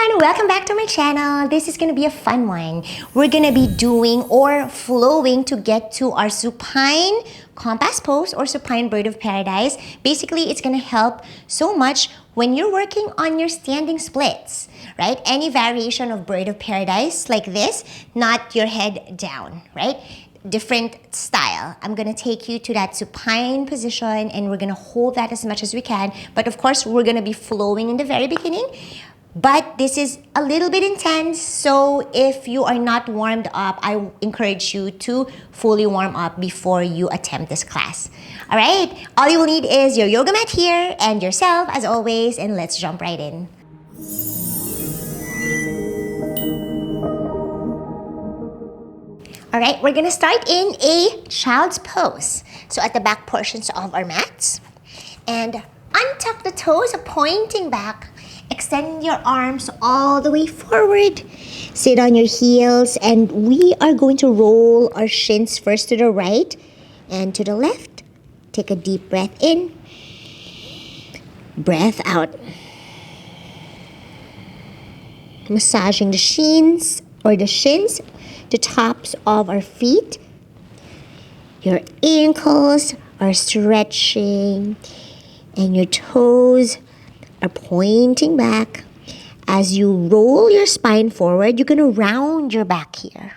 everyone, welcome back to my channel. This is gonna be a fun one. We're gonna be doing or flowing to get to our supine compass pose or supine bird of paradise. Basically, it's gonna help so much when you're working on your standing splits, right? Any variation of bird of paradise like this, not your head down, right? Different style. I'm gonna take you to that supine position and we're gonna hold that as much as we can. But of course, we're gonna be flowing in the very beginning. But this is a little bit intense, so if you are not warmed up, I encourage you to fully warm up before you attempt this class. All right, all you will need is your yoga mat here and yourself as always, and let's jump right in. All right, we're gonna start in a child's pose. So at the back portions of our mats, and untuck the toes, pointing back. Extend your arms all the way forward. Sit on your heels, and we are going to roll our shins first to the right and to the left. Take a deep breath in, breath out. Massaging the shins, the tops of our feet. Your ankles are stretching, and your toes are pointing back. As you roll your spine forward, you're gonna round your back here.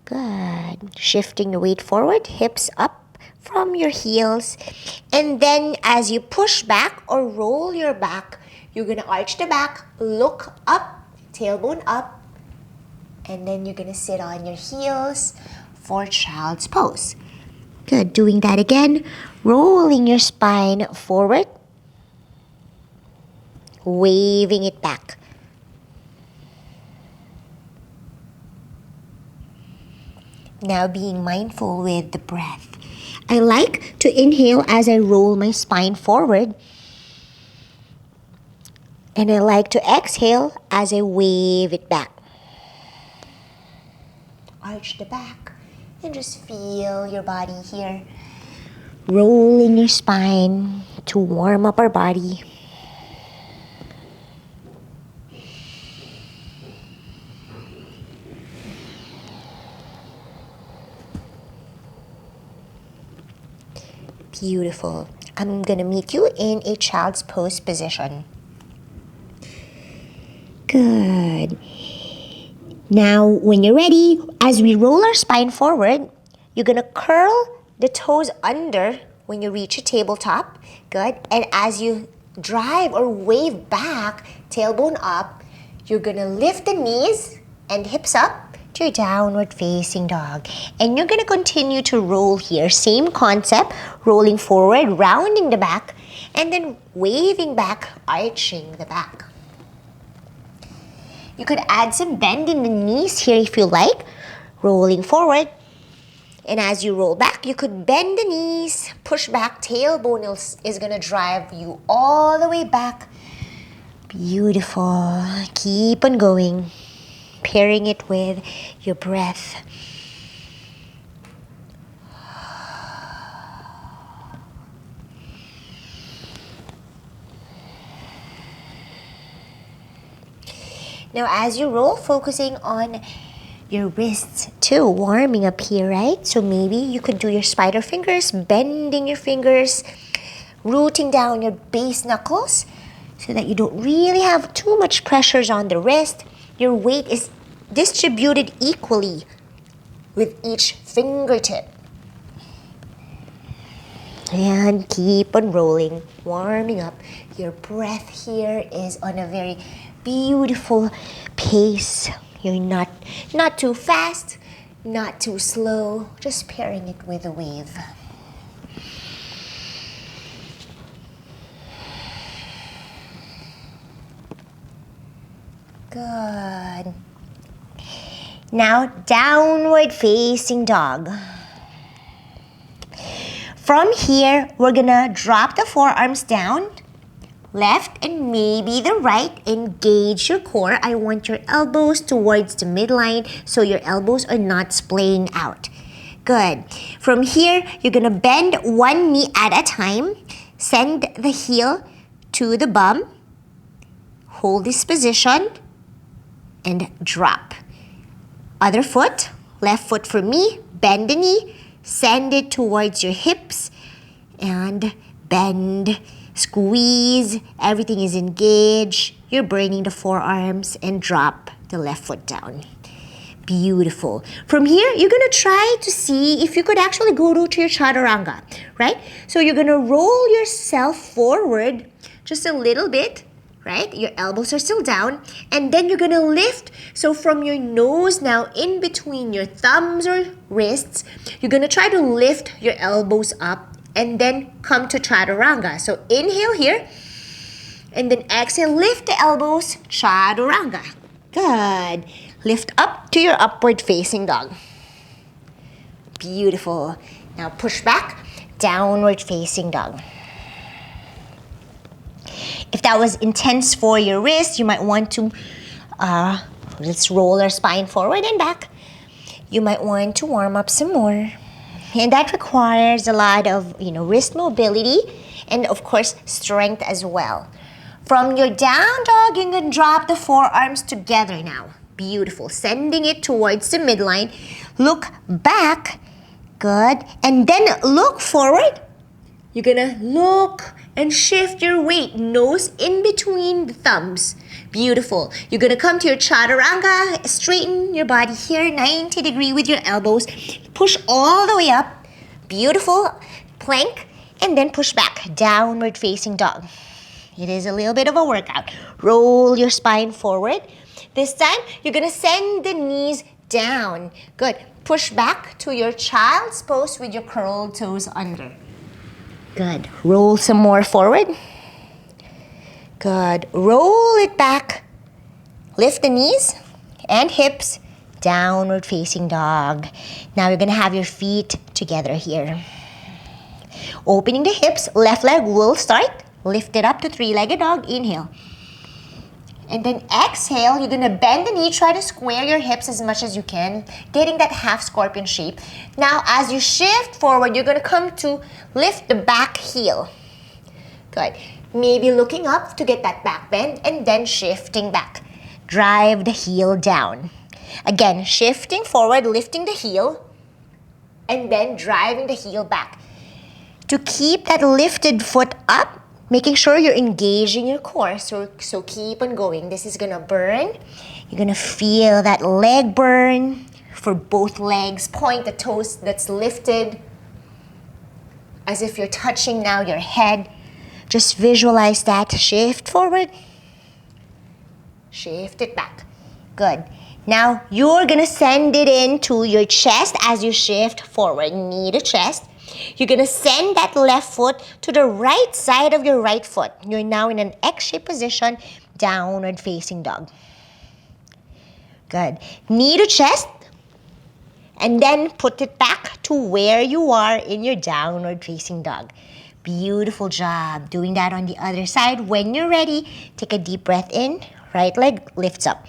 Good. Shifting the weight forward, hips up from your heels. And then as you push back or roll your back, you're gonna arch the back, look up, tailbone up, and then you're gonna sit on your heels for child's pose. Good. Doing that again, rolling your spine forward, waving it back. Now being mindful with the breath. I like to inhale as I roll my spine forward. And I like to exhale as I wave it back. Arch the back and just feel your body here. Rolling your spine to warm up our body. Beautiful. I'm gonna meet you in a child's pose position. Good. Now, when you're ready, as we roll our spine forward, you're gonna curl the toes under when you reach a tabletop. Good. And as you drive or wave back, tailbone up, you're gonna lift the knees and hips up to your downward facing dog. And you're gonna continue to roll here. Same concept, rolling forward, rounding the back, and then waving back, arching the back. You could add some bend in the knees here if you like, rolling forward. And as you roll back, you could bend the knees, push back, tailbone is gonna drive you all the way back. Beautiful. Keep on going. Pairing it with your breath. Now as you roll, focusing on your wrists too, warming up here, right? So maybe you could do your spider fingers, bending your fingers, rooting down your base knuckles so that you don't really have too much pressures on the wrist. Your weight is distributed equally with each fingertip. And keep on rolling, warming up. Your breath here is on a very beautiful pace. You're not too fast, not too slow, just pairing it with a wave. Good. Now, downward facing dog. From here, we're gonna drop the forearms down, left and maybe the right. Engage your core. I want your elbows towards the midline so your elbows are not splaying out. Good. From here, you're gonna bend one knee at a time. Send the heel to the bum. hold this position, and drop. Other foot, left foot for me, bend the knee, send it towards your hips, and bend, squeeze, everything is engaged. You're burning the forearms and drop the left foot down. Beautiful. From here, you're gonna try to see if you could actually go to your chaturanga, right? So you're gonna roll yourself forward just a little bit, right? Your elbows are still down, and then you're gonna lift. So from your nose now, in between your thumbs or wrists, you're gonna try to lift your elbows up and then come to chaturanga. So inhale here, and then exhale, lift the elbows, chaturanga. Good. Lift up to your upward facing dog. Beautiful. Now push back, downward facing dog. If that was intense for your wrist, you might want to, let's roll our spine forward and back. You might want to warm up some more. And that requires a lot of, wrist mobility and of course, strength as well. From your down dog, you're gonna drop the forearms together now. Beautiful. Sending it towards the midline. Look back. Good. And then look forward. You're gonna look and shift your weight. Nose in between the thumbs. Beautiful. You're gonna come to your chaturanga. Straighten your body here, 90 degree with your elbows. Push all the way up. Beautiful. Plank. And then push back. Downward facing dog. It is a little bit of a workout. Roll your spine forward. This time, you're gonna send the knees down. Good. Push back to your child's pose with your curled toes under. Good. Roll some more forward. Good. Roll it back. Lift the knees and hips. Downward facing dog. Now you're gonna have your feet together here. Opening the hips, left leg will start. Lift it up to three-legged dog. Inhale. And then exhale, you're gonna bend the knee, try to square your hips as much as you can, getting that half scorpion shape. Now, as you shift forward, you're gonna come to lift the back heel. Good. Maybe looking up to get that back bend and then shifting back. Drive the heel down. Again, shifting forward, lifting the heel, and then driving the heel back. To keep that lifted foot up, making sure you're engaging your core. So keep on going. This is gonna burn. You're gonna feel that leg burn for both legs. Point the toes that's lifted as if you're touching now your head. Just visualize that. Shift forward. Shift it back. Good. Now you're gonna send it into your chest as you shift forward. Knee to chest. You're gonna send that left foot to the right side of your right foot. You're now in an X-shaped position, downward facing dog. Good. Knee to chest, and then put it back to where you are in your downward facing dog. Beautiful job. Doing that on the other side. When you're ready, take a deep breath in. Right leg lifts up.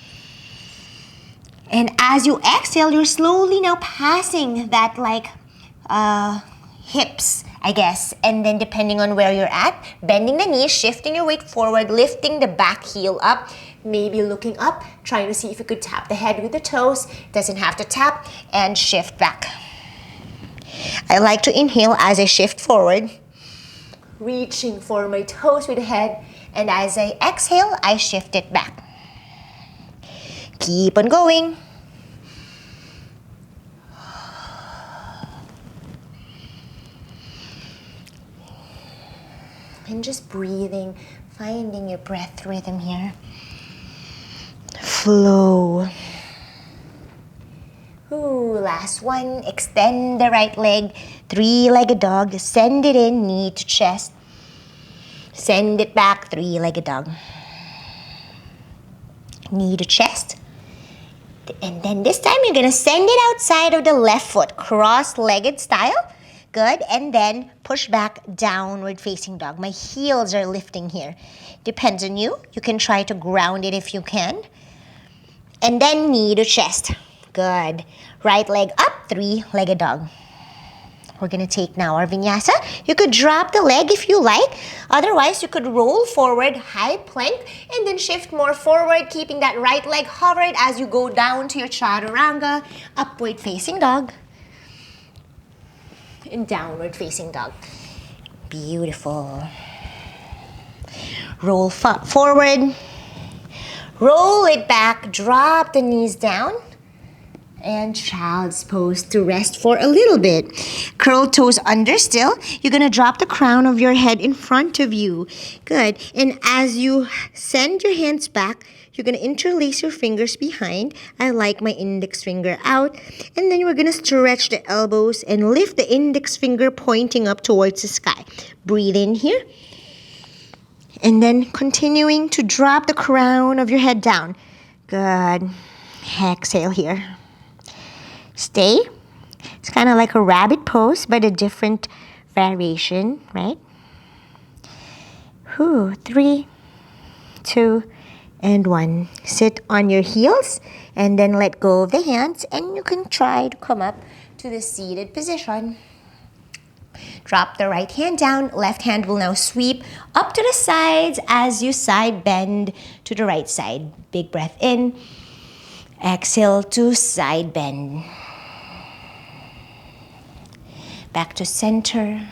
And as you exhale, you're slowly now passing that hips, I guess. And then depending on where you're at, bending the knees, shifting your weight forward, lifting the back heel up, maybe looking up, trying to see if you could tap the head with the toes. Doesn't have to tap, and shift back. I like to inhale as I shift forward, reaching for my toes with the head, and as I exhale, I shift it back. Keep on going. And just breathing, finding your breath rhythm here. Flow. Ooh, last one. Extend the right leg. Three-legged dog. Send it in, knee to chest. Send it back, three-legged dog. Knee to chest. And then this time you're gonna send it outside of the left foot, cross-legged style. Good, and then push back, downward facing dog. My heels are lifting here. Depends on you. You can try to ground it if you can. And then knee to chest. Good. Right leg up, three-legged dog. We're gonna take now our vinyasa. You could drop the leg if you like. Otherwise, you could roll forward, high plank, and then shift more forward, keeping that right leg hovered as you go down to your chaturanga, upward facing dog, and downward facing dog. Beautiful. Roll forward, roll it back, drop the knees down, and child's pose to rest for a little bit. Curl toes under still. You're gonna drop the crown of your head in front of you. Good. And as you send your hands back, you're gonna interlace your fingers behind. I like my index finger out. And then we're gonna stretch the elbows and lift the index finger pointing up towards the sky. Breathe in here. And then continuing to drop the crown of your head down. Good. Exhale here. Stay. It's kind of like a rabbit pose, but a different variation, right? 3, 2, and 1. Sit on your heels and then let go of the hands, and you can try to come up to the seated position. Drop the right hand down. Left hand will now sweep up to the sides as you side bend to the right side. Big breath in. Exhale to side bend. Back to center.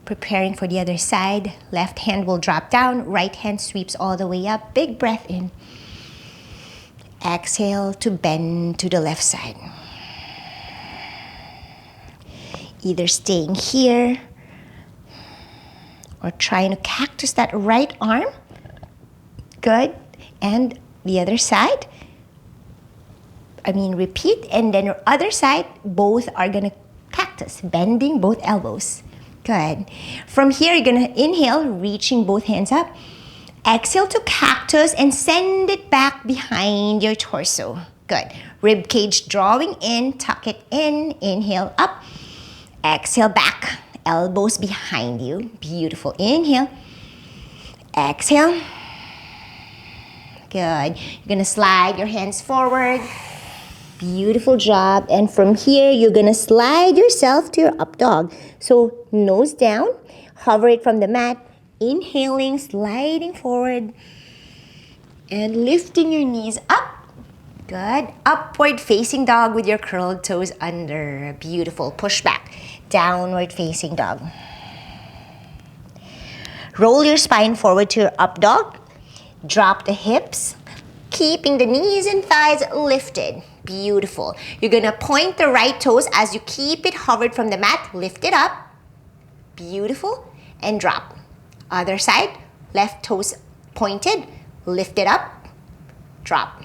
Preparing for the other side. Left hand will drop down. Right hand sweeps all the way up. Big breath in. Exhale to bend to the left side. Either staying here or trying to cactus that right arm. Good. And the other side. Repeat, and then your other side, both are gonna cactus, bending both elbows. Good. From here, you're gonna inhale, reaching both hands up. Exhale to cactus and send it back behind your torso. Good. Rib cage drawing in, tuck it in, inhale up. Exhale back, elbows behind you. Beautiful. Inhale. Exhale. Good. You're gonna slide your hands forward. Beautiful job. And from here, you're gonna slide yourself to your up dog. So nose down, hover it from the mat, inhaling, sliding forward, and lifting your knees up. Good. Upward facing dog with your curled toes under. Beautiful. Push back. Downward facing dog. Roll your spine forward to your up dog. Drop the hips, keeping the knees and thighs lifted. Beautiful. You're gonna point the right toes as you keep it hovered from the mat. Lift it up. Beautiful. And drop. Other side. Left toes pointed. Lift it up. Drop.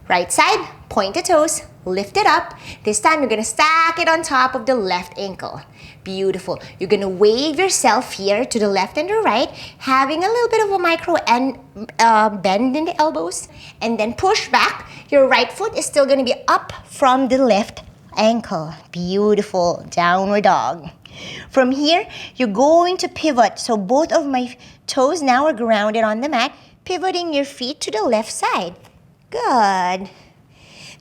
Right side. Point the toes. Lift it up. This time you're gonna stack it on top of the left ankle. Beautiful. You're gonna wave yourself here to the left and the right, having a little bit of a micro and bend in the elbows, and then push back. Your right foot is still gonna be up from the left ankle. Beautiful. Downward dog. From here, you're going to pivot. So both of my toes now are grounded on the mat, pivoting your feet to the left side. Good.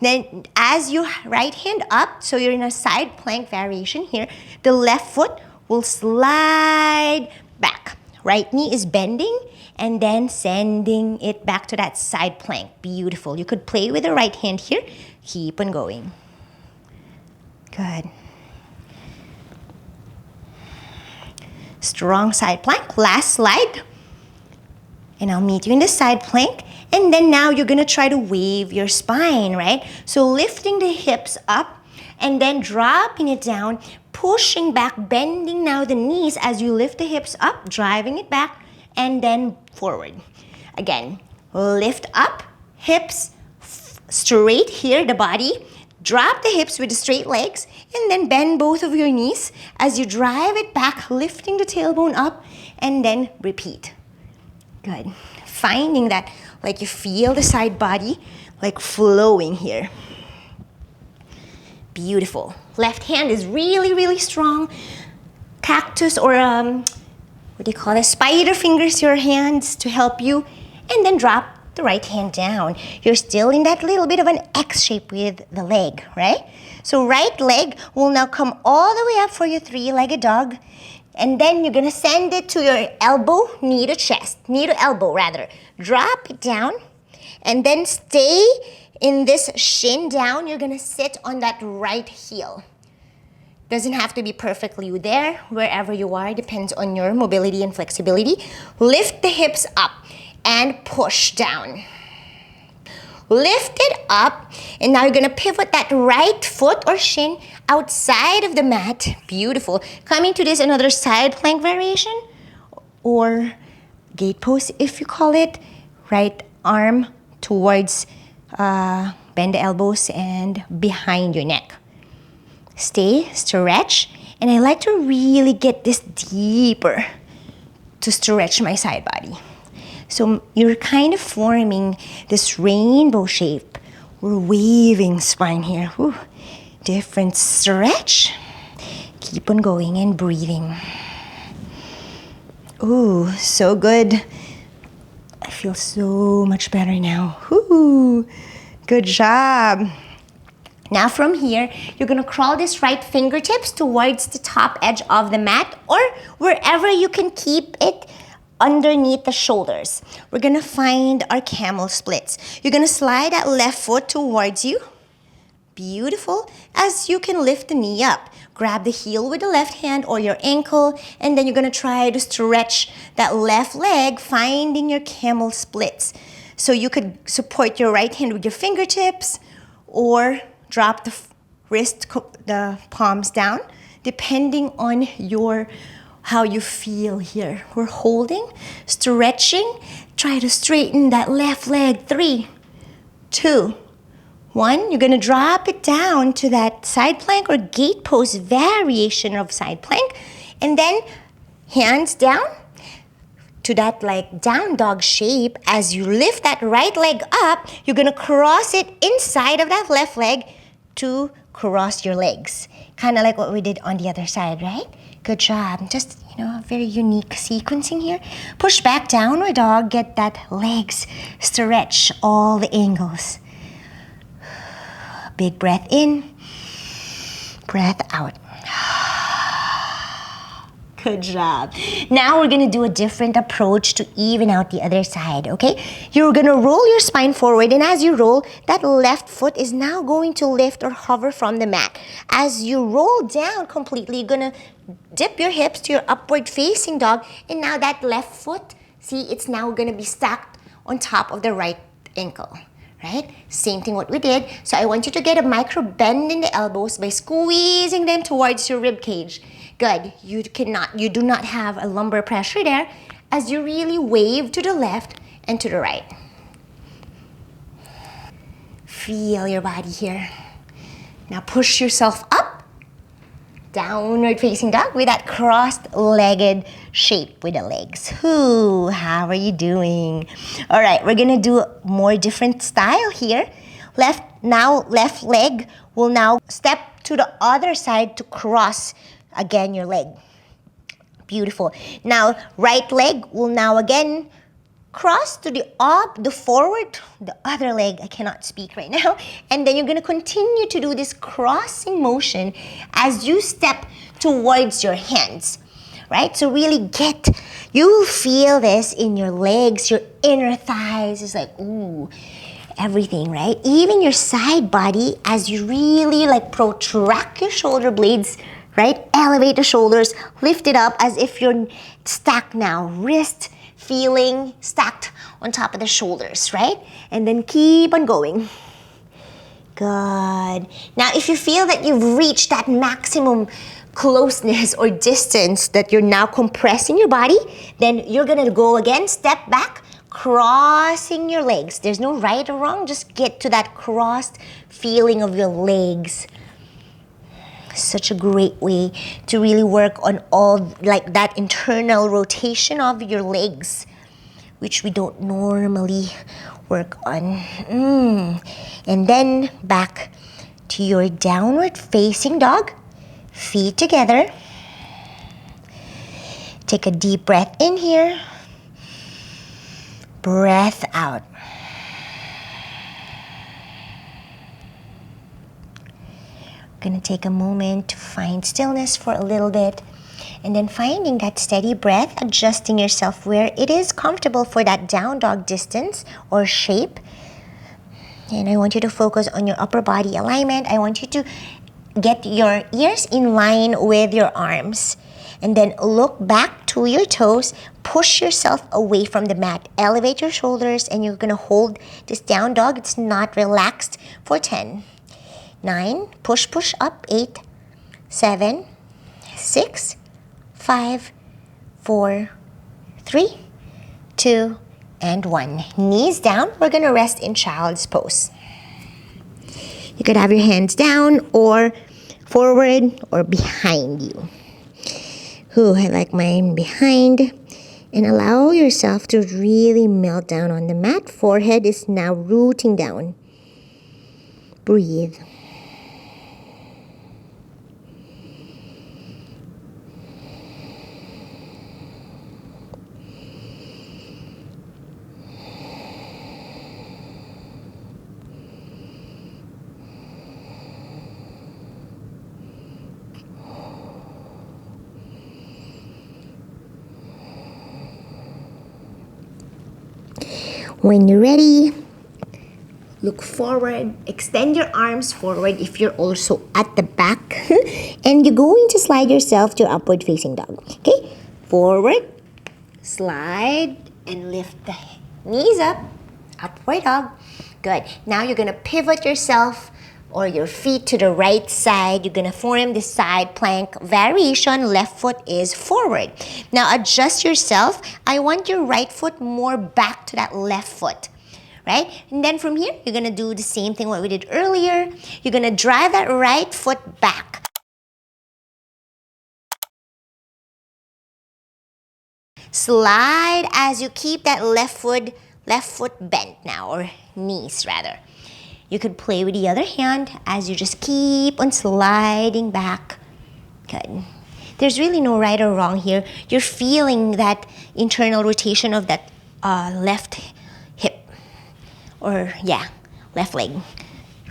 Then as you right hand up, so you're in a side plank variation here, the left foot will slide back. Right knee is bending and then sending it back to that side plank. Beautiful. You could play with the right hand here. Keep on going. Good. Strong side plank. Last slide. And I'll meet you in the side plank. And then now you're gonna try to wave your spine, right? So lifting the hips up and then dropping it down, pushing back, bending now the knees as you lift the hips up, driving it back, and then forward. Again, lift up, hips straight here, the body. Drop the hips with the straight legs, and then bend both of your knees as you drive it back, lifting the tailbone up, and then repeat. Good. Finding that, like you feel the side body, like flowing here. Beautiful. Left hand is really, really strong. Cactus or, what do you call it? Spider fingers to your hands to help you. And then drop the right hand down. You're still in that little bit of an X shape with the leg, right? So right leg will now come all the way up for your three-legged dog. And then you're gonna send it to your elbow, knee to chest, knee to elbow rather. Drop it down and then stay in this shin down. You're gonna sit on that right heel. Doesn't have to be perfectly there, wherever you are, depends on your mobility and flexibility. Lift the hips up and push down. Lift it up, and now you're gonna pivot that right foot or shin outside of the mat. Beautiful. Coming to this another side plank variation or gate pose if you call it. Right arm towards, bend the elbows and behind your neck. Stay, stretch, and I like to really get this deeper to stretch my side body. So you're kind of forming this rainbow shape. We're waving spine here. Whew. Different stretch. Keep on going and breathing. Ooh, so good. I feel so much better now. Ooh, good job. Now from here, you're gonna crawl this right fingertips towards the top edge of the mat or wherever you can keep it underneath the shoulders. We're gonna find our camel splits. You're gonna slide that left foot towards you. Beautiful. As you can lift the knee up. Grab the heel with the left hand or your ankle, and then you're gonna try to stretch that left leg, finding your camel splits. So you could support your right hand with your fingertips or drop the the palms down, depending on how you feel here. We're holding, stretching. Try to straighten that left leg. 3, 2, 1. You're gonna drop it down to that side plank or gate pose variation of side plank. And then hands down to that like down dog shape. As you lift that right leg up, you're gonna cross it inside of that left leg to cross your legs. Kind of like what we did on the other side, right? Good job. Just, a very unique sequencing here. Push back, downward dog. Get that legs stretch all the angles. Big breath in, breath out. Good job. Now we're gonna do a different approach to even out the other side, okay? You're gonna roll your spine forward, and as you roll, that left foot is now going to lift or hover from the mat. As you roll down completely, you're gonna dip your hips to your upward facing dog, and now that left foot, see, it's now gonna be stacked on top of the right ankle. Right? Same thing what we did. So I want you to get a micro bend in the elbows by squeezing them towards your rib cage. Good. You do not have a lumbar pressure there as you really wave to the left and to the right. Feel your body here. Now push yourself up. Downward facing dog with that crossed-legged shape with the legs. Ooh, how are you doing? All right, we're gonna do a more different style here. Left leg will now step to the other side to cross again your leg. Beautiful. Now, right leg will now again cross to the forward, the other leg. I cannot speak right now. And then you're gonna continue to do this crossing motion as you step towards your hands, right? So really you'll feel this in your legs, your inner thighs. It's like, ooh, everything, right? Even your side body as you really like protract your shoulder blades, right? Elevate the shoulders, lift it up as if you're stacked now. Wrist feeling stacked on top of the shoulders, right? And then keep on going. Good. Now, if you feel that you've reached that maximum closeness or distance that you're now compressing your body, then you're gonna go again, step back, crossing your legs. There's no right or wrong, just get to that crossed feeling of your legs. Such a great way to really work on all like that internal rotation of your legs, which we don't normally work on. And then back to your downward facing dog, feet together. Take a deep breath in here, breath out. Gonna take a moment to find stillness for a little bit. And then finding that steady breath, adjusting yourself where it is comfortable for that down dog distance or shape. And I want you to focus on your upper body alignment. I want you to get your ears in line with your arms. And then look back to your toes. Push yourself away from the mat. Elevate your shoulders and you're gonna hold this down dog. It's not relaxed for 10, 9, push up, 8, 7, 6, 5, 4, 3, 2, and 1. Knees down. We're gonna rest in child's pose. You could have your hands down or forward or behind you. Ooh, I like mine behind. And allow yourself to really melt down on the mat. Forehead is now rooting down. Breathe. When you're ready, look forward, extend your arms forward if you're also at the back. And you're going to slide yourself to upward facing dog. Okay? Forward, slide, and lift the knees up. Upward dog. Good. Now you're going to pivot yourself or your feet to the right side. You're going to form the side plank variation. Left foot is forward. Now adjust yourself. I want your right foot more back to that left foot, right? And then from here, you're going to do the same thing what we did earlier. You're going to drive that right foot back. Slide as you keep that left foot bent now, or knees rather. You could play with the other hand as you just keep on sliding back. Good. There's really no right or wrong here. You're feeling that internal rotation of that left hip. Or yeah, left leg.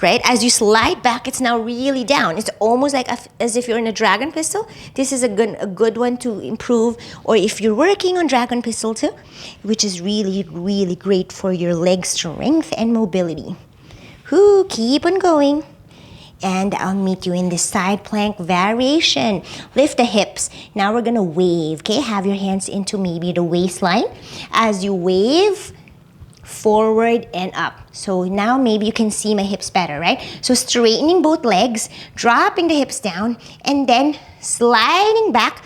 Right? As you slide back, it's now really down. It's almost like as if you're in a dragon pistol. This is a good one to improve. Or if you're working on dragon pistol too, which is really, really great for your leg strength and mobility. Keep on going. And I'll meet you in the side plank variation. Lift the hips. Now we're gonna wave, okay? Have your hands into maybe the waistline. As you wave, forward and up. So now maybe you can see my hips better, right? So straightening both legs, dropping the hips down, and then sliding back.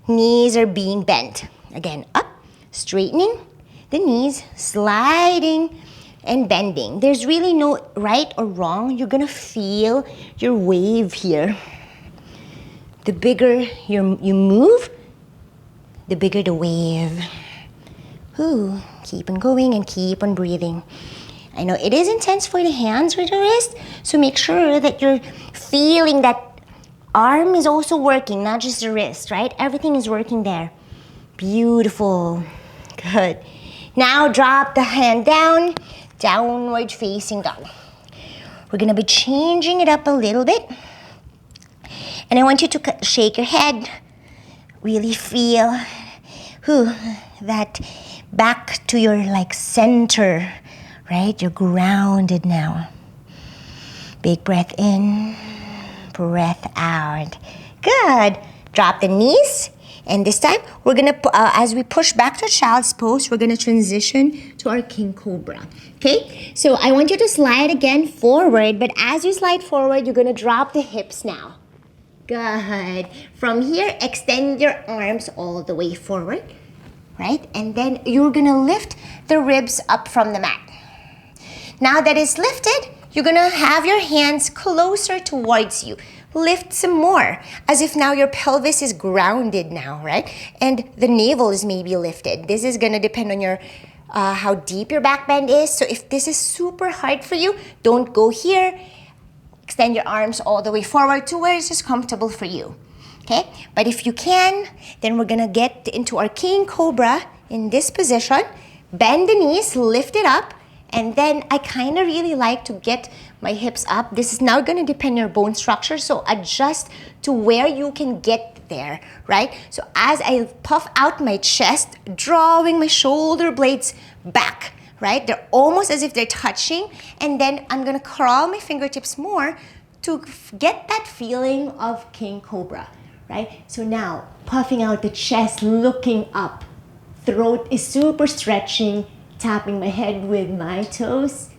Knees are being bent. Again, up, straightening the knees, sliding, and bending. There's really no right or wrong. You're gonna feel your wave here. The bigger you move, the bigger the wave. Keep on going and keep on breathing. I know it is intense for the hands or the wrist, so make sure that you're feeling that arm is also working, not just the wrist, right? Everything is working there. Beautiful. Good. Now drop the hand down. Downward facing dog. We're gonna be changing it up a little bit. And I want you to shake your head. Really feel that back to your center, right? You're grounded now. Big breath in, breath out. Good. Drop the knees. And this time, we're gonna, as we push back to child's pose, we're gonna transition to our king cobra. Okay? So I want you to slide again forward, but as you slide forward, you're gonna drop the hips now. Good. From here, extend your arms all the way forward, right? And then you're gonna lift the ribs up from the mat. Now that it's lifted, you're gonna have your hands closer towards you. Lift some more, as if now your pelvis is grounded now, right? And the navel is maybe lifted. This is gonna depend on your how deep your back bend is. So if this is super hard for you, don't go here. Extend your arms all the way forward to where it's just comfortable for you, okay? But if you can, then we're gonna get into our king cobra in this position. Bend the knees, lift it up, And then I kind of really like to get my hips up. This is now going to depend on your bone structure, so adjust to where you can get there, right? So as I puff out my chest, drawing my shoulder blades back, right? They're almost as if they're touching, and then I'm going to crawl my fingertips more to get that feeling of King Cobra, right? So now, puffing out the chest, looking up. Throat is super stretching, tapping my head with my toes.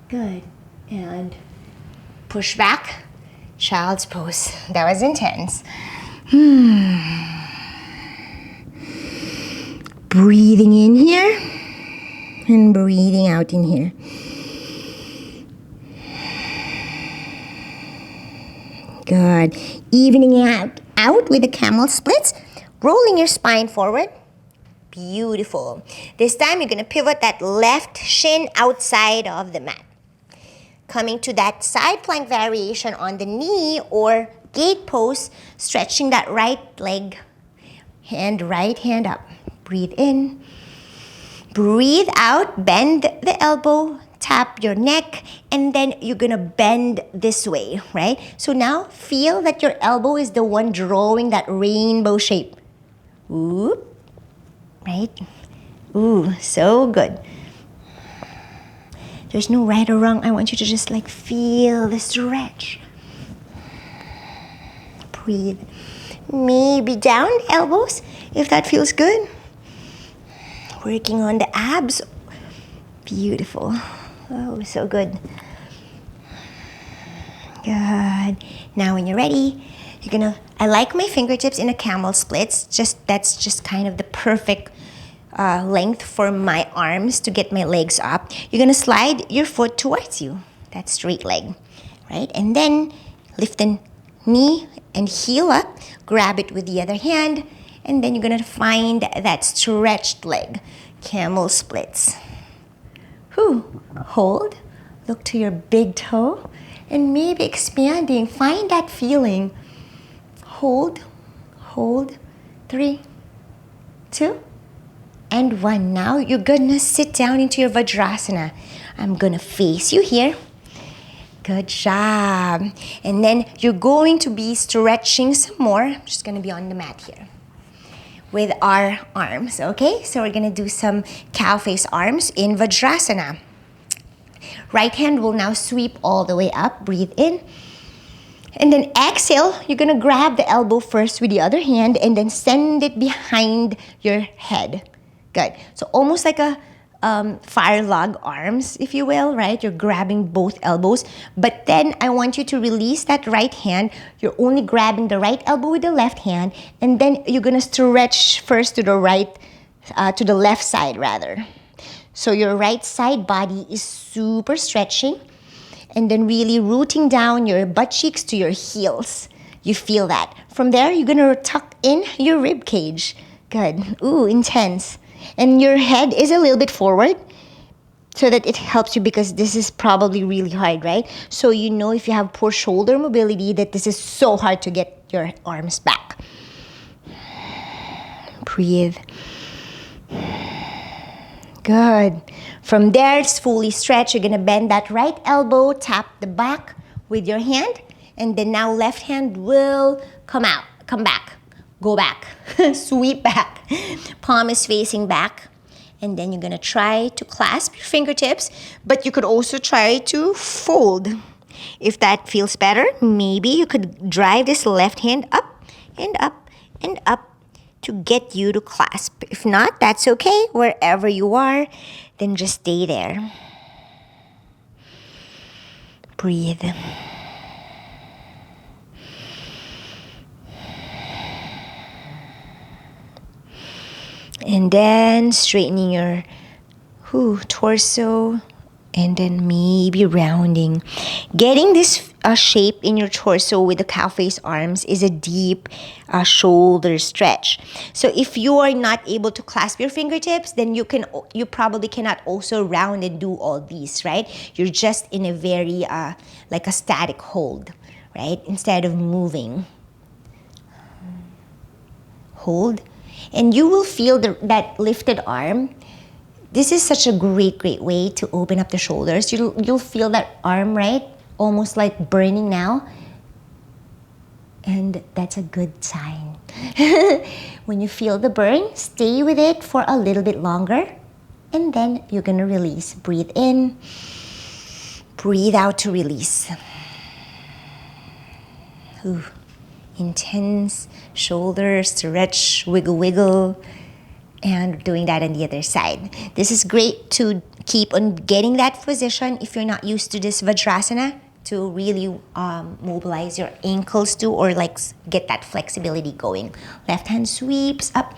Good. And push back, child's pose. That was intense. Breathing in here and breathing out in here. Good. Evening out with the camel splits, rolling your spine forward. Beautiful. This time you're going to pivot that left shin outside of the mat. Coming to that side plank variation on the knee or gate pose, stretching that right leg and right hand up. Breathe in. Breathe out. Bend the elbow. Tap your neck, and then you're gonna bend this way, right? So now feel that your elbow is the one drawing that rainbow shape. Ooh, right? Ooh, so good. There's no right or wrong. I want you to just like feel the stretch. Breathe. Maybe down elbows if that feels good. Working on the abs. Beautiful. Oh, so good. Good. Now when you're ready, I like my fingertips in a camel splits. That's just kind of the perfect length for my arms to get my legs up. You're gonna slide your foot towards you. That straight leg, right? And then lift the knee and heel up. Grab it with the other hand. And then you're gonna find that stretched leg. Camel splits. Hold, look to your big toe, and maybe expanding. Find that feeling. Hold. 3, 2, and 1. Now you're gonna sit down into your Vajrasana. I'm gonna face you here. Good job. And then you're going to be stretching some more. I'm just gonna be on the mat here with our arms, okay? So we're gonna do some Cowface arms in Vajrasana. Right hand will now sweep all the way up. Breathe in. And then exhale, you're gonna grab the elbow first with the other hand and then send it behind your head. Good. So almost like a fire log arms, if you will, right? You're grabbing both elbows. But then I want you to release that right hand. You're only grabbing the right elbow with the left hand. And then you're gonna stretch first to the right, to the left side rather. So your right side body is super stretching, and then really rooting down your butt cheeks to your heels. You feel that. From there, you're gonna tuck in your rib cage. Good. Ooh, intense. And your head is a little bit forward so that it helps you, because this is probably really hard, right? So you know, if you have poor shoulder mobility, that this is so hard to get your arms back. Breathe. Good. From there, it's fully stretched. You're gonna bend that right elbow, tap the back with your hand, and then now left hand will come back, go back, sweep back. Palm is facing back, and then you're gonna try to clasp your fingertips, but you could also try to fold. If that feels better, maybe you could drive this left hand up and up and up to get you to clasp. If not, that's okay. Wherever you are, then just stay there. Breathe. And then straightening your torso, and then maybe rounding. Getting this shape in your torso with the Cowface arms is a deep shoulder stretch. So if you are not able to clasp your fingertips, then you probably cannot also round and do all these, right? You're just in a very like a static hold, right? Instead of moving. Hold. And you will feel that lifted arm This is such a great way to open up the shoulders. You'll feel that arm, right? Almost like burning now. And that's a good sign. When you feel the burn, stay with it for a little bit longer. And then you're gonna release. Breathe in, breathe out to release. Ooh. Intense shoulder stretch, wiggle, wiggle. And doing that on the other side. This is great to keep on getting that position if you're not used to this Vajrasana, to really mobilize your ankles too, or like get that flexibility going. Left hand sweeps up.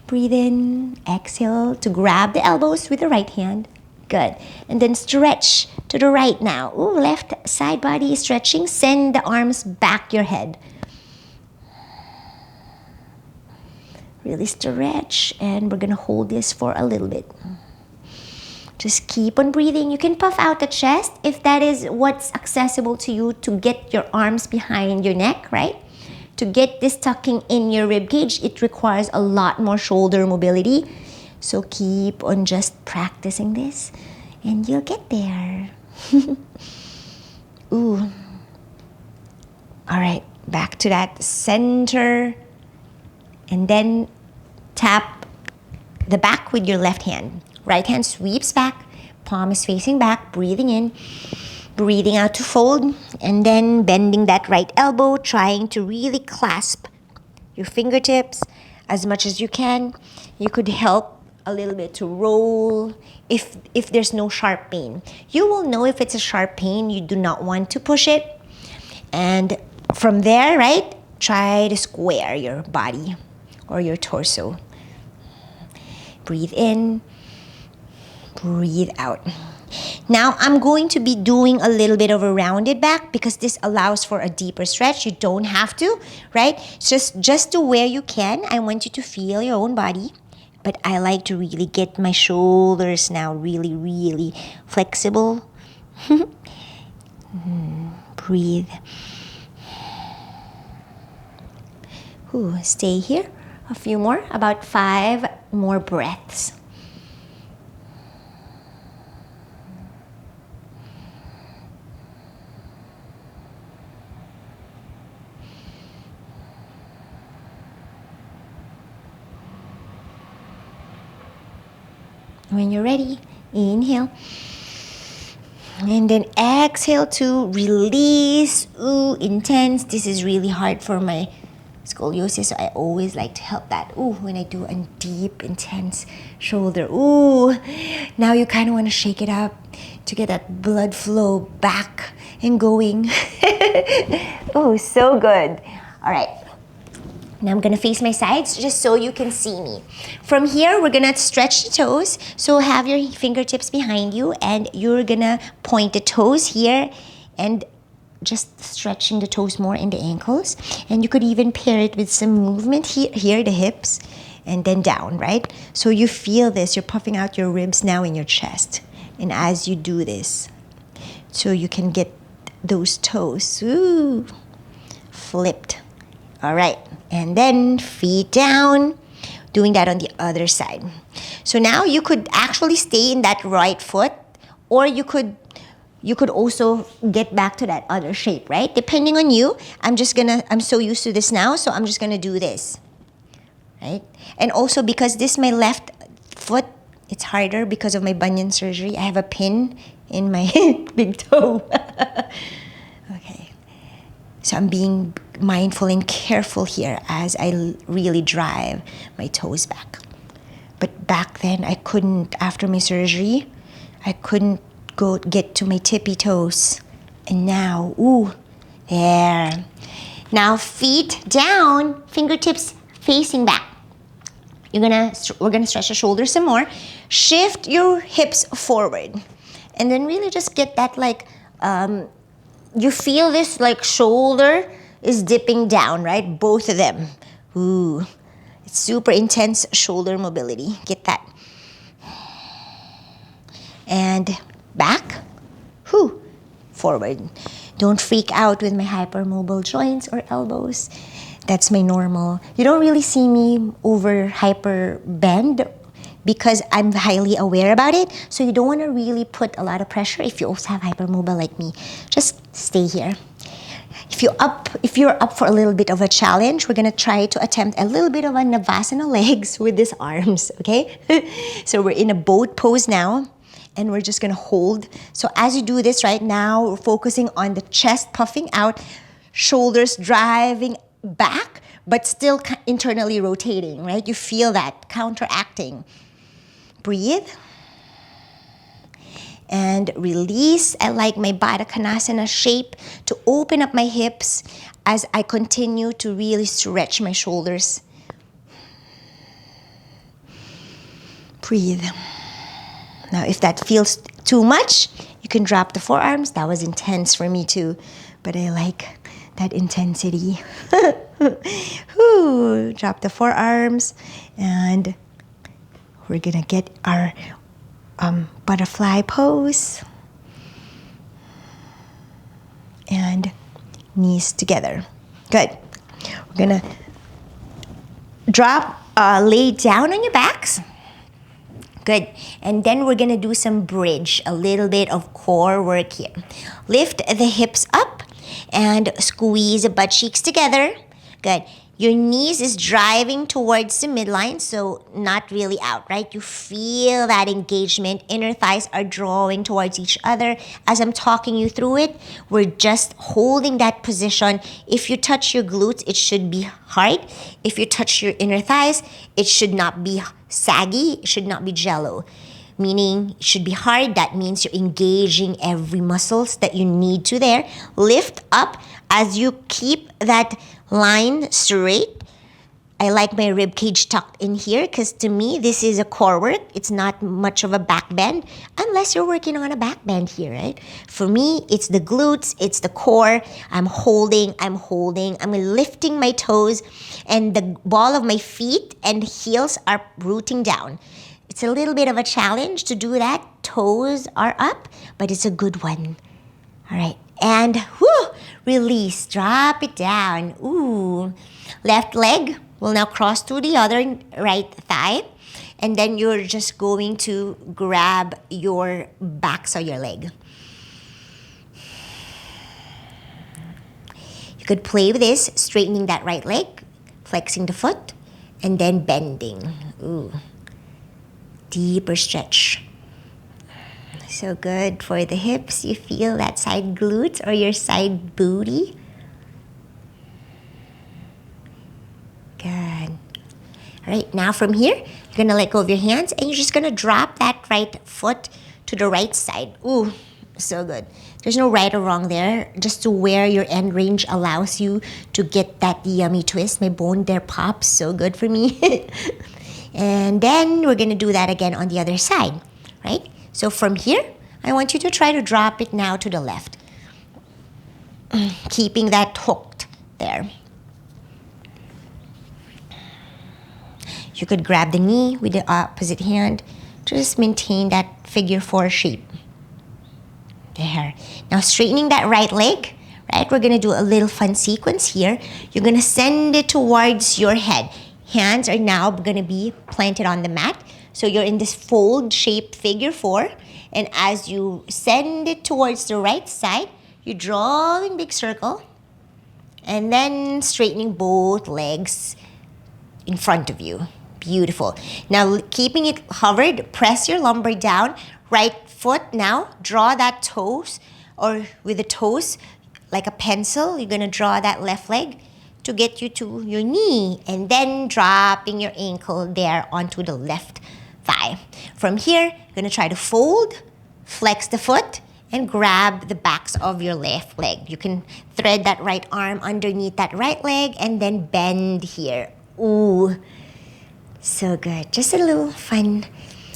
Breathe in, exhale to grab the elbows with the right hand. Good. And then stretch to the right now. Ooh, left side body stretching. Send the arms back your head. Really stretch, and we're gonna hold this for a little bit. Just keep on breathing. You can puff out the chest if that is what's accessible to you, to get your arms behind your neck, right? To get this tucking in your rib cage, it requires a lot more shoulder mobility. So keep on just practicing this and you'll get there. Ooh. All right, back to that center. And then tap the back with your left hand. Right hand sweeps back, palm is facing back, breathing in, breathing out to fold, and then bending that right elbow, trying to really clasp your fingertips as much as you can. You could help a little bit to roll if there's no sharp pain. You will know if it's a sharp pain, you do not want to push it. And from there, right, try to square your body or your torso. Breathe in, breathe out. Now I'm going to be doing a little bit of a rounded back because this allows for a deeper stretch. You don't have to, right? Just to where you can. I want you to feel your own body. But I like to really get my shoulders now really, really flexible. Breathe. Ooh, stay here. A few more, about 5 more breaths. When you're ready, inhale. And then exhale to release. Ooh, intense. This is really hard for my scoliosis, so I always like to help that. Ooh, when I do a deep, intense shoulder. Ooh, now you kind of want to shake it up to get that blood flow back and going. Oh, so good. All right. Now I'm gonna face my sides just so you can see me. From here, we're gonna stretch the toes. So have your fingertips behind you and you're gonna point the toes here and just stretching the toes more in the ankles. And you could even pair it with some movement here, the hips, and then down, right? So you feel this, you're puffing out your ribs now in your chest. And as you do this, so you can get those toes, ooh, flipped. All right, and then feet down, doing that on the other side. So now you could actually stay in that right foot, or you could also get back to that other shape, right? Depending on you. I'm so used to this now, so I'm just gonna do this, right? And also because this is my left foot, it's harder because of my bunion surgery. I have a pin in my big toe. Okay, so I'm being mindful and careful here as I really drive my toes back. But back then, I couldn't, after my surgery, I couldn't get to my tippy toes. And now, ooh, there. Now feet down, fingertips facing back. We're gonna stretch the shoulders some more. Shift your hips forward. And then really just get that you feel this like shoulder is dipping down, right? Both of them. Ooh, it's super intense shoulder mobility. Get that. And back, forward. Don't freak out with my hypermobile joints or elbows. That's my normal. You don't really see me over hyper bend because I'm highly aware about it. So you don't want to really put a lot of pressure if you also have hypermobile like me. Just stay here. If you're up for a little bit of a challenge, we're gonna try to attempt a little bit of a Navasana legs with these arms, okay? So we're in a boat pose now, and we're just gonna hold. So as you do this right now, we're focusing on the chest puffing out, shoulders driving back, but still internally rotating, right? You feel that counteracting. Breathe. And release. I like my Baddha Konasana shape to open up my hips as I continue to really stretch my shoulders. Breathe. Now, if that feels too much, you can drop the forearms. That was intense for me too, but I like that intensity. Whew. Drop the forearms, and we're gonna get our butterfly pose, and knees together. Good. We're gonna lay down on your backs. Good. And then we're gonna do some bridge, a little bit of core work here. Lift the hips up and squeeze the butt cheeks together. Good. Your knees is driving towards the midline, so not really out, right? You feel that engagement. Inner thighs are drawing towards each other. As I'm talking you through it, we're just holding that position. If you touch your glutes, it should be hard. If you touch your inner thighs, it should not be saggy. It should not be jello. Meaning it should be hard. That means you're engaging every muscles that you need to there. Lift up as you keep that line straight. I like my rib cage tucked in here because to me, this is a core work. It's not much of a back bend unless you're working on a back bend here, right? For me, it's the glutes, it's the core. I'm holding, I'm lifting my toes, and the ball of my feet and heels are rooting down. It's a little bit of a challenge to do that. Toes are up, but it's a good one. All right, and release, drop it down. Ooh, left leg will now cross to the other right thigh, and then you're just going to grab your backs of your leg. You could play with this, straightening that right leg, flexing the foot, and then bending. Ooh, deeper stretch. So good for the hips. You feel that side glutes or your side booty. Good. All right, now from here, you're gonna let go of your hands and you're just gonna drop that right foot to the right side. Ooh, so good. There's no right or wrong there. Just to where your end range allows you to get that yummy twist. My bone there pops, so good for me. And then we're gonna do that again on the other side, right? So from here, I want you to try to drop it now to the left. Keeping that hooked there. You could grab the knee with the opposite hand to just maintain that figure 4 shape. There. Now straightening that right leg, right? We're gonna do a little fun sequence here. You're gonna send it towards your head. Hands are now gonna be planted on the mat. So you're in this fold shape figure 4. And as you send it towards the right side, you're drawing big circle. And then straightening both legs in front of you. Beautiful. Now keeping it hovered, press your lumbar down. Right foot now, draw that toes, or with the toes, like a pencil, you're gonna draw that left leg to get you to your knee, and then dropping your ankle there onto the left thigh. From here, you're gonna try to fold, flex the foot, and grab the backs of your left leg. You can thread that right arm underneath that right leg and then bend here. Ooh, so good. Just a little fun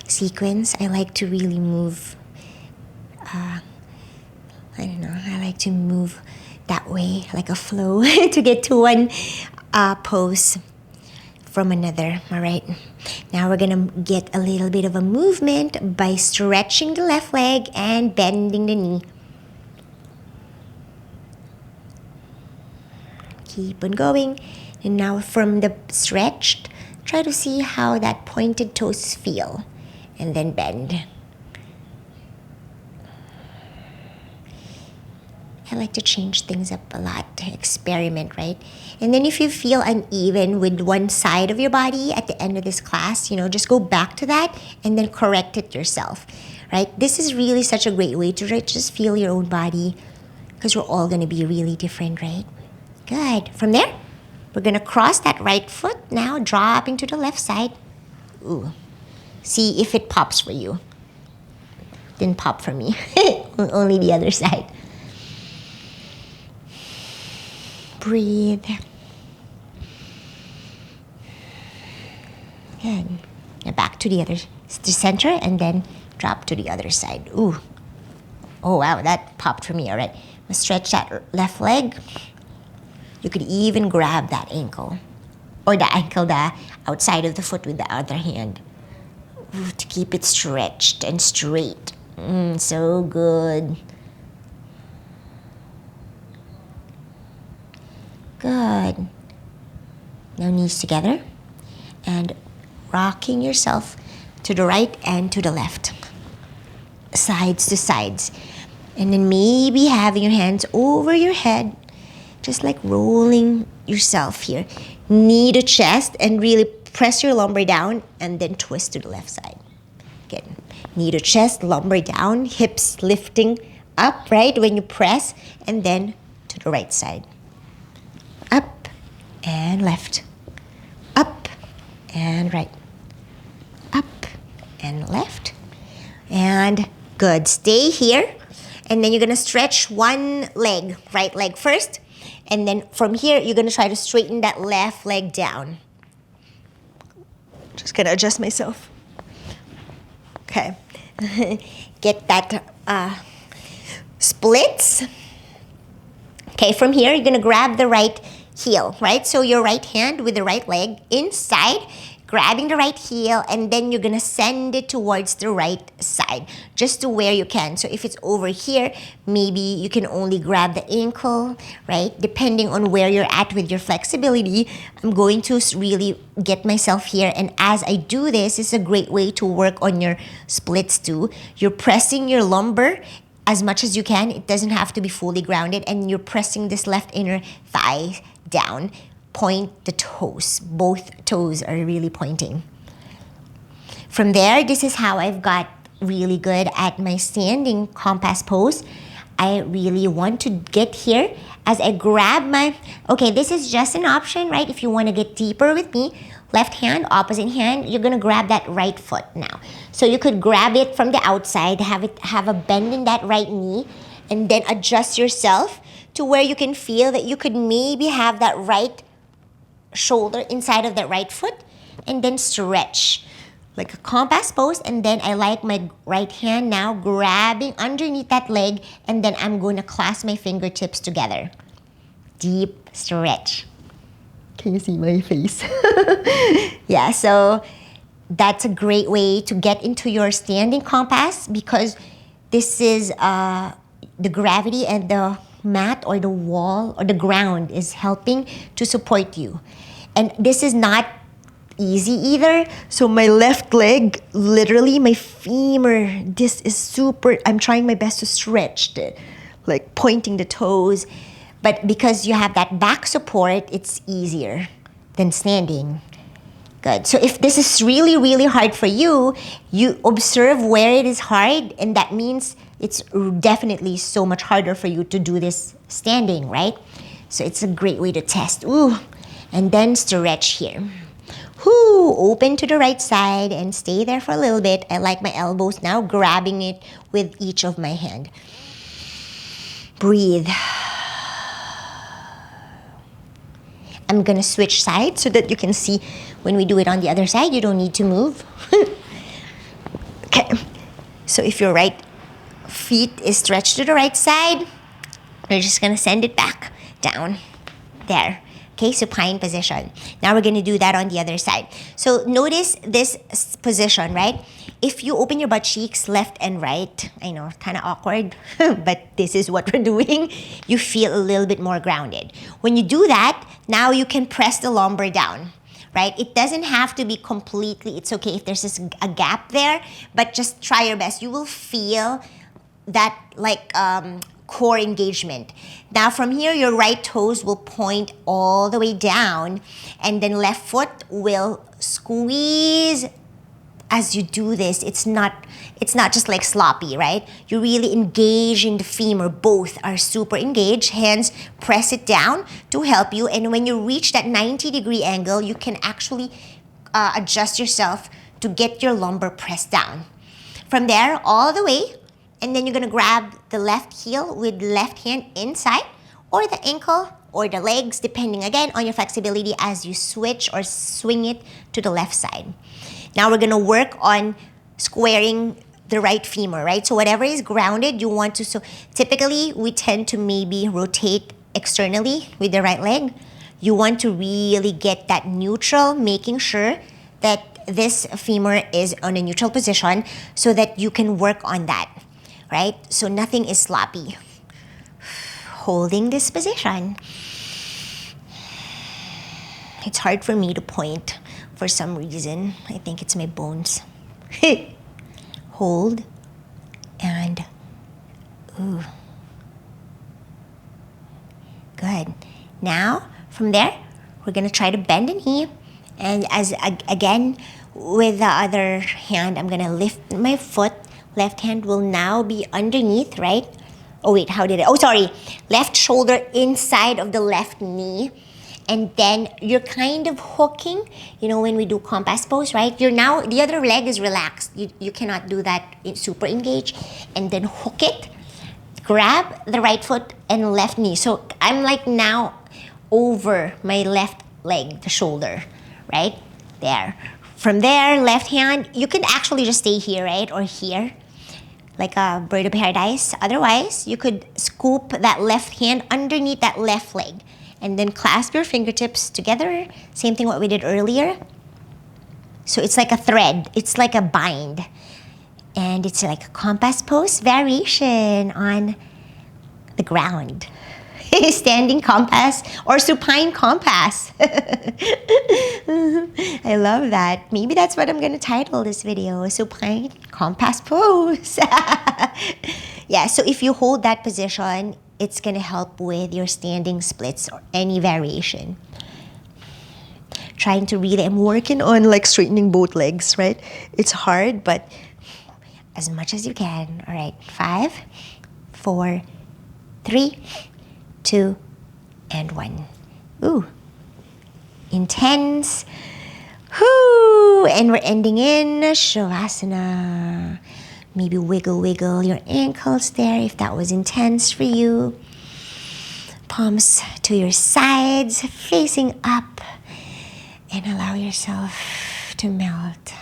sequence. I like to really move, I like to move that way, like a flow, to get to one pose from another. All right, now we're gonna get a little bit of a movement by stretching the left leg and bending the knee. Keep on going. And now from the stretched Try to see how that pointed toes feel. And then bend. I like to change things up a lot, to experiment, right? And then if you feel uneven with one side of your body at the end of this class, just go back to that and then correct it yourself, right? This is really such a great way to just feel your own body, because we're all gonna be really different, right? Good. From there, we're gonna cross that right foot now, dropping to the left side. Ooh. See if it pops for you. Didn't pop for me. Only the other side. Breathe. Good. Now back to the center, and then drop to the other side. Ooh. Oh wow, that popped for me. All right. Now stretch that left leg. You could even grab that ankle, or the outside of the foot with the other hand. Ooh, to keep it stretched and straight. So good. Good. Now knees together and rocking yourself to the right and to the left. Sides to sides. And then maybe having your hands over your head, just like rolling yourself here. Knee to chest and really press your lumbar down and then twist to the left side. Good. Knee to chest, lumbar down, hips lifting up, right, when you press, and then to the right side. Up and left. Up and right. Up and left. And good. Stay here. And then you're going to stretch one leg, right leg first. And then from here, you're going to try to straighten that left leg down. Just going to adjust myself. Okay. Get that splits. Okay, from here, you're going to grab the right heel, right? So your right hand with the right leg inside, grabbing the right heel, and then you're going to send it towards the right side, just to where you can. So if it's over here, maybe you can only grab the ankle, right? Depending on where you're at with your flexibility, I'm going to really get myself here. And as I do this, it's a great way to work on your splits too. You're pressing your lumbar as much as you can. It doesn't have to be fully grounded, and you're pressing this left inner thigh down. Point the toes. Both toes are really pointing. From there, this is how I've got really good at my standing compass pose. I really want to get here as I grab my, okay, this is just an option, right? If you want to get deeper with me, left hand, opposite hand, you're going to grab that right foot now. So you could grab it from the outside, have a bend in that right knee, and then adjust yourself to where you can feel that you could maybe have that right shoulder inside of that right foot, and then stretch like a compass pose. And then I like my right hand now grabbing underneath that leg, and then I'm going to clasp my fingertips together. Deep stretch. Can you see my face? Yeah, so that's a great way to get into your standing compass, because this is the gravity and the mat or the wall or the ground is helping to support you. And this is not easy either. So my left leg, literally my femur, this is super, I'm trying my best to stretch it, like pointing the toes. But because you have that back support, it's easier than standing. Good. So if this is really, really hard for you, you observe where it is hard, and that means it's definitely so much harder for you to do this standing, right? So it's a great way to test. Ooh. And then stretch here. Whoo, open to the right side and stay there for a little bit. I like my elbows now, grabbing it with each of my hand. Breathe. I'm gonna switch sides so that you can see when we do it on the other side, you don't need to move. Okay, so if your right feet is stretched to the right side, you're just gonna send it back down, there. Okay, supine position. Now we're gonna do that on the other side. So notice this position, right? If you open your butt cheeks left and right, I know, kind of awkward, but this is what we're doing, you feel a little bit more grounded. When you do that, now you can press the lumbar down, right? It doesn't have to be completely, it's okay if there's just a gap there, but just try your best. You will feel that like core engagement. Now from here, your right toes will point all the way down, and then left foot will squeeze. As you do this, it's not just like sloppy, right? You really engage in the femur. Both are super engaged. Hands press it down to help you. And when you reach that 90-degree angle, you can actually adjust yourself to get your lumbar pressed down. From there, all the way, and then you're gonna grab the left heel with the left hand inside, or the ankle, or the legs, depending again on your flexibility as you switch or swing it to the left side. Now we're gonna work on squaring the right femur, right? So whatever is grounded, you want to, so typically we tend to maybe rotate externally with the right leg. You want to really get that neutral, making sure that this femur is on a neutral position so that you can work on that, right? So nothing is sloppy. Holding this position. It's hard for me to point for some reason. I think it's my bones. Hold and ooh. Good. Now, from there, we're gonna try to bend the knee. And again, with the other hand, I'm gonna lift my foot. Left hand will now be underneath, right? Oh wait, left shoulder inside of the left knee. And then you're kind of hooking, you know, when we do compass pose, right? You're now, the other leg is relaxed. You cannot do that super engaged. And then hook it, grab the right foot and left knee. So I'm like now over my left leg, the shoulder, right? There. From there, left hand, you can actually just stay here, right? Or here, like a bird of paradise. Otherwise, you could scoop that left hand underneath that left leg. And then clasp your fingertips together. Same thing what we did earlier. So it's like a thread. It's like a bind. And it's like a compass pose variation on the ground. Standing compass or supine compass. I love that. Maybe that's what I'm going to title this video. Supine compass pose. Yeah, so if you hold that position, it's gonna help with your standing splits or any variation. I'm working on like straightening both legs, right? It's hard, but as much as you can. All right, 5, 4, 3, 2, and 1. Ooh, intense. Whoo, and we're ending in Shavasana. Maybe wiggle your ankles there if that was intense for you. Palms to your sides, facing up, and allow yourself to melt.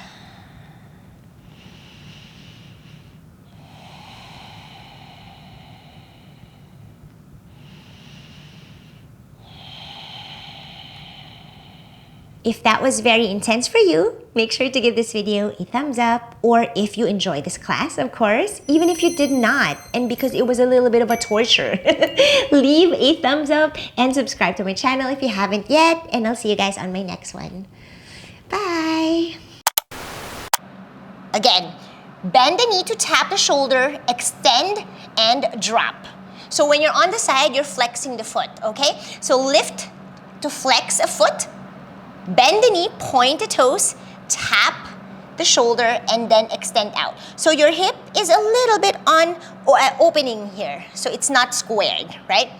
If that was very intense for you, make sure to give this video a thumbs up, or if you enjoyed this class, of course, even if you did not, and because it was a little bit of a torture, leave a thumbs up and subscribe to my channel if you haven't yet, and I'll see you guys on my next one. Bye! Again, bend the knee to tap the shoulder, extend, and drop. So when you're on the side, you're flexing the foot, okay? So lift to flex a foot, bend the knee, point the toes, tap the shoulder, and then extend out. So your hip is a little bit on opening here, so it's not squared, right?